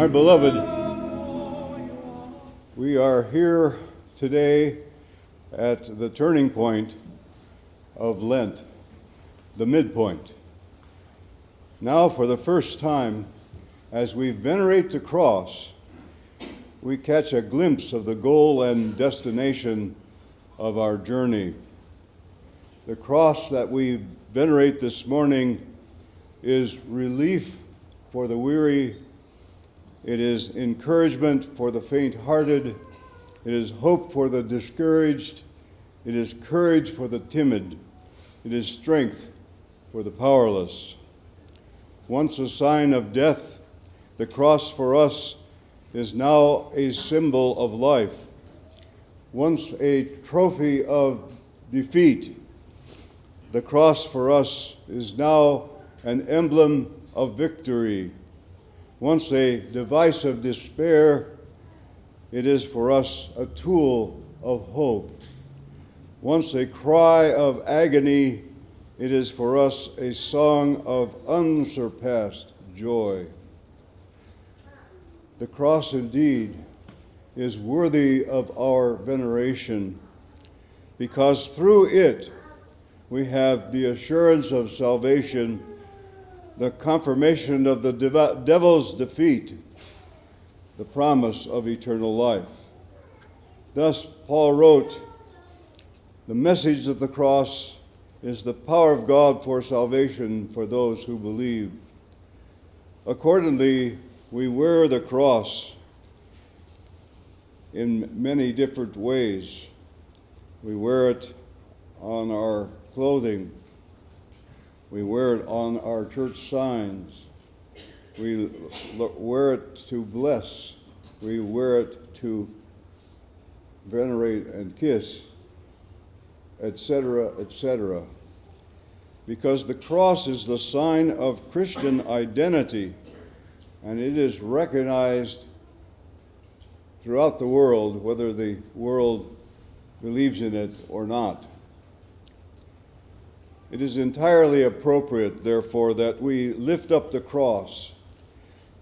My beloved, we are here today at the turning point of Lent, the midpoint. Now, for the first time, as we venerate the cross, we catch a glimpse of the goal and destination of our journey. The cross that we venerate this morning is relief for the weary. It is encouragement for the faint-hearted. It is hope for the discouraged. It is courage for the timid. It is strength for the powerless. Once a sign of death, the cross for us is now a symbol of life. Once a trophy of defeat, the cross for us is now an emblem of victory. Once a device of despair, it is for us a tool of hope. Once a cry of agony, it is for us a song of unsurpassed joy. The cross indeed is worthy of our veneration, because through it we have the assurance of salvation, the confirmation of the devil's defeat, the promise of eternal life. Thus, Paul wrote, "The message of the cross is the power of God for salvation for those who believe." Accordingly, we wear the cross in many different ways. We wear it on our clothing. We wear it on our church signs. We wear it to bless. We wear it to venerate and kiss, etc., etc. Because the cross is the sign of Christian identity, and it is recognized throughout the world, whether the world believes in it or not. It is entirely appropriate, therefore, that we lift up the cross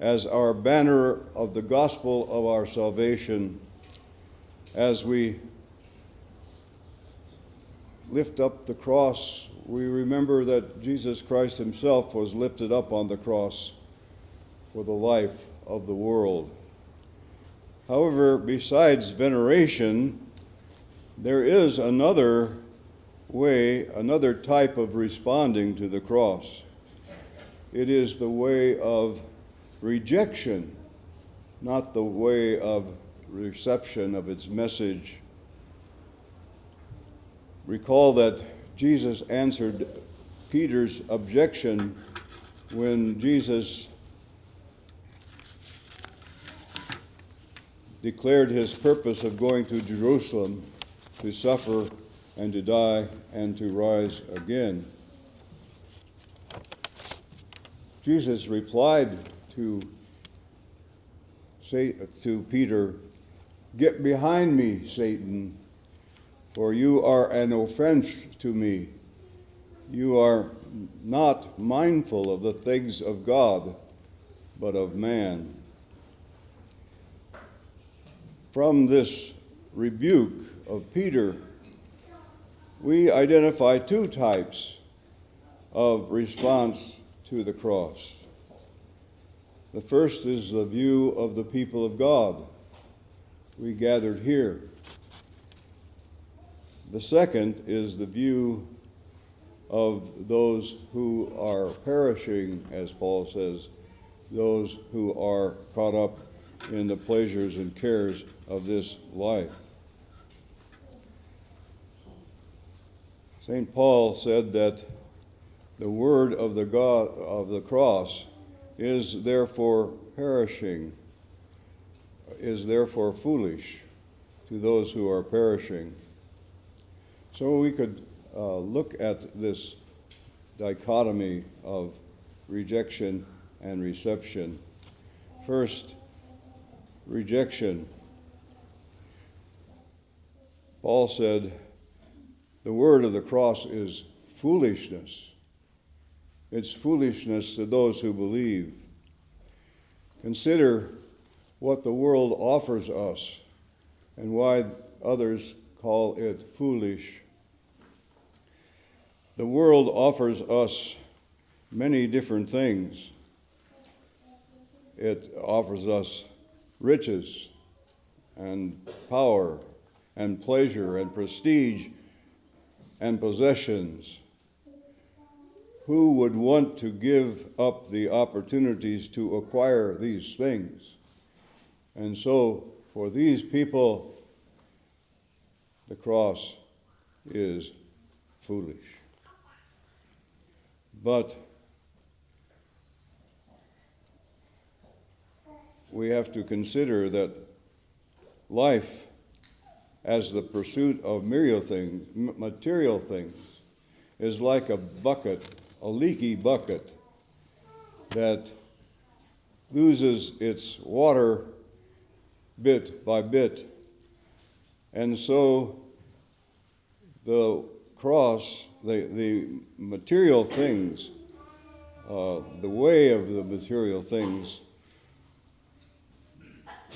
as our banner of the gospel of our salvation. As we lift up the cross, we remember that Jesus Christ himself was lifted up on the cross for the life of the world. However, besides veneration, there is another way, another type of responding to the cross. It is the way of rejection, not the way of reception of its message. Recall that Jesus answered Peter's objection when Jesus declared his purpose of going to Jerusalem to suffer and to die and to rise again. Jesus replied to Peter, "Get behind me, Satan, for you are an offense to me. You are not mindful of the things of God, but of man." From this rebuke of Peter, we identify two types of response to the cross. The first is the view of the people of God, we gathered here. The second is the view of those who are perishing, as Paul says, those who are caught up in the pleasures and cares of this life. St. Paul said that the word of the God of the cross is therefore perishing, is therefore foolish to those who are perishing. So we could look at this dichotomy of rejection and reception. First, rejection. Paul said, the word of the cross is foolishness. It's foolishness to those who believe. Consider what the world offers us and why others call it foolish. The world offers us many different things. It offers us riches and power and pleasure and prestige and possessions. Who would want to give up the opportunities to acquire these things? And so, for these people, the cross is foolish. But we have to consider that life, as the pursuit of material things, is like a bucket, a leaky bucket that loses its water bit by bit. And so the cross, the material things, the way of the material things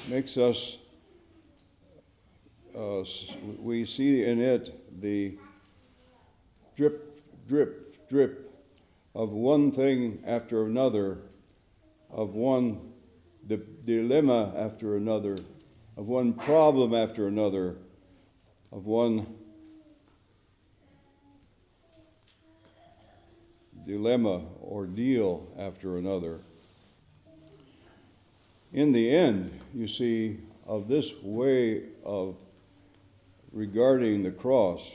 makes us, we see in it the drip, drip, drip of one thing after another, of one dilemma after another, of one problem after another, of one dilemma or deal after another. In the end, you see, of this way of regarding the cross,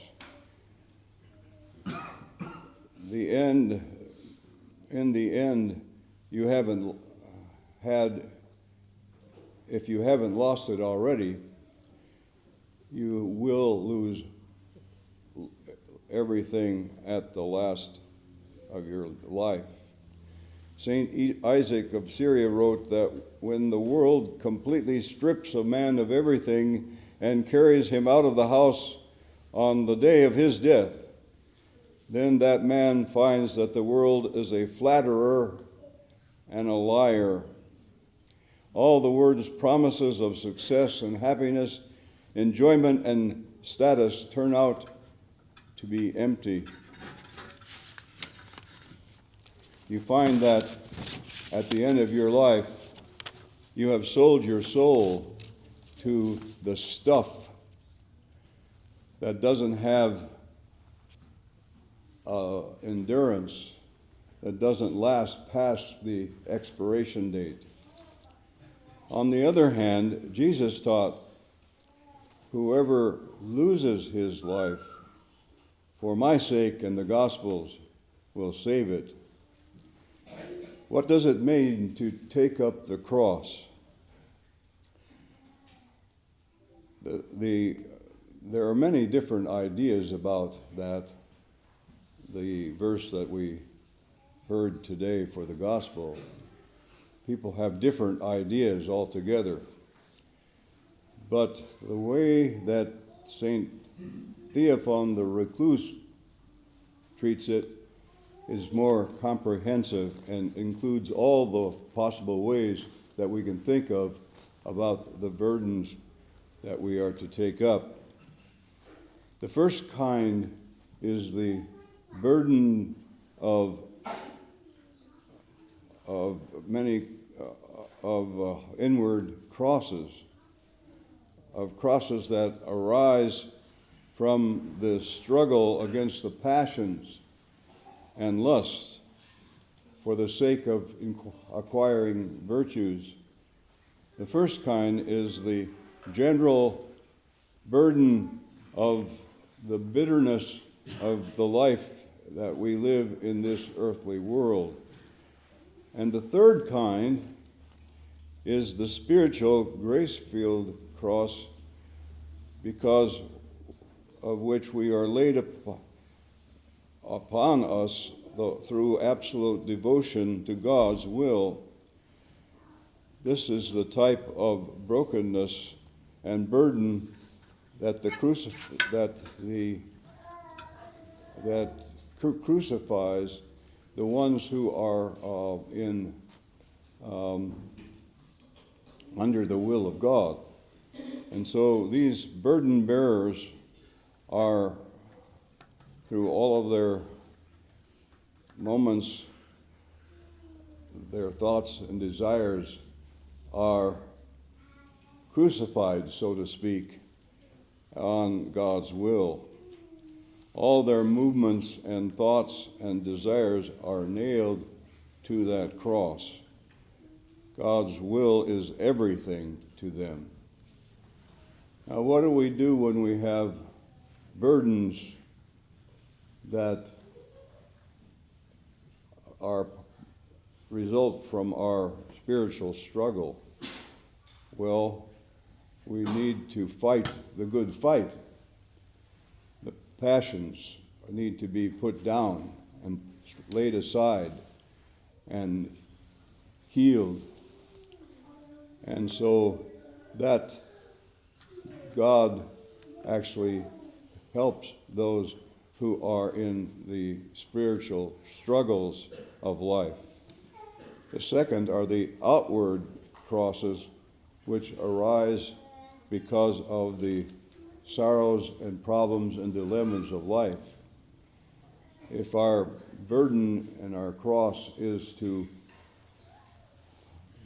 in the end, you haven't had, if you haven't lost it already, you will lose everything at the last of your life. Saint Isaac of Syria wrote that when the world completely strips a man of everything and carries him out of the house on the day of his death, then that man finds that the world is a flatterer and a liar. All the world's promises of success and happiness, enjoyment and status turn out to be empty. You find that at the end of your life, you have sold your soul to the stuff that doesn't have endurance, that doesn't last past the expiration date. On the other hand, Jesus taught, whoever loses his life for my sake and the gospel's will save it. What does it mean to take up the cross? There are many different ideas about that. The verse that we heard today for the gospel, people have different ideas altogether. But the way that St. Theophan the Recluse treats it is more comprehensive and includes all the possible ways that we can think of about the burdens that we are to take up. The first kind is the burden of many inward crosses, of crosses that arise from the struggle against the passions and lusts for the sake of acquiring virtues. The first kind is the general burden of the bitterness of the life that we live in this earthly world. And the third kind is the spiritual grace-filled cross, because of which we are laid upon us through absolute devotion to God's will. This is the type of brokenness and burden that crucifies the ones who are in under the will of God. And so these burden bearers are, through all of their moments, their thoughts and desires are crucified, so to speak, on God's will. All their movements and thoughts and desires are nailed to that cross. God's will is everything to them. Now, what do we do when we have burdens that result from our spiritual struggle? Well, we need to fight the good fight. The passions need to be put down and laid aside and healed. And so that God actually helps those who are in the spiritual struggles of life. The second are the outward crosses, which arise because of the sorrows and problems and dilemmas of life. If our burden and our cross is to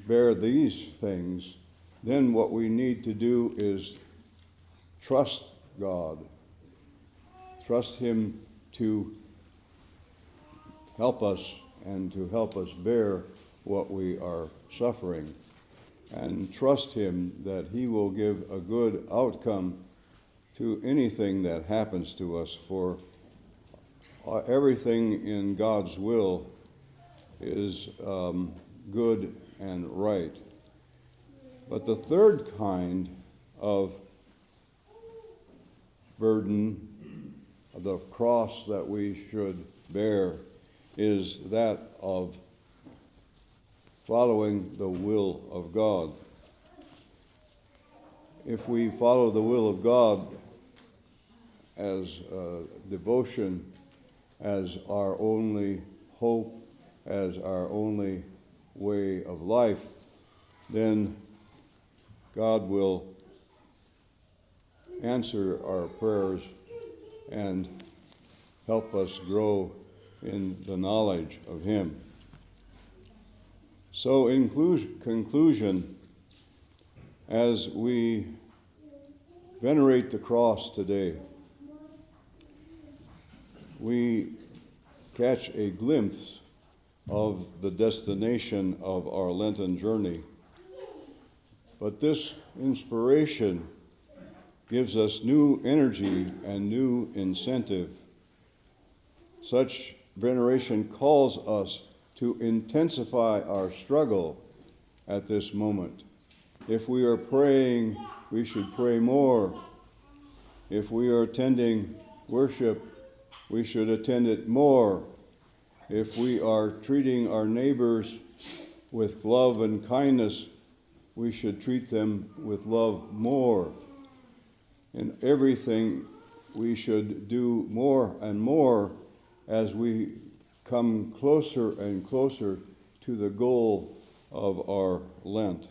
bear these things, then what we need to do is trust God. Trust Him to help us and to help us bear what we are suffering. And trust Him that He will give a good outcome to anything that happens to us, for everything in God's will is good and right. But the third kind of burden, the cross that we should bear, is that of following the will of God. If we follow the will of God as devotion, as our only hope, as our only way of life, then God will answer our prayers and help us grow in the knowledge of Him. So in conclusion, as we venerate the cross today, we catch a glimpse of the destination of our Lenten journey. But this inspiration gives us new energy and new incentive. Such veneration calls us to intensify our struggle at this moment. If we are praying, we should pray more. If we are attending worship, we should attend it more. If we are treating our neighbors with love and kindness, we should treat them with love more. In everything, we should do more and more as we come closer and closer to the goal of our Lent.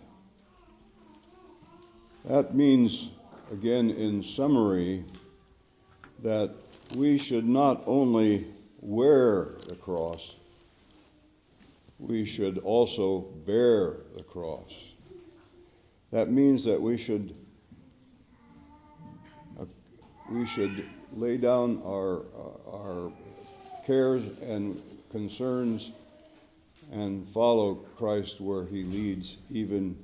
That means, again, in summary, that we should not only wear the cross, we should also bear the cross. That means that we should lay down our cares and concerns and follow Christ where He leads, even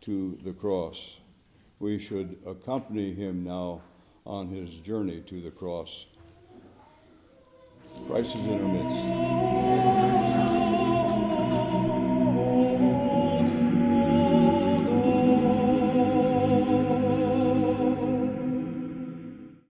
to the cross. We should accompany Him now on His journey to the cross. Christ is in our midst.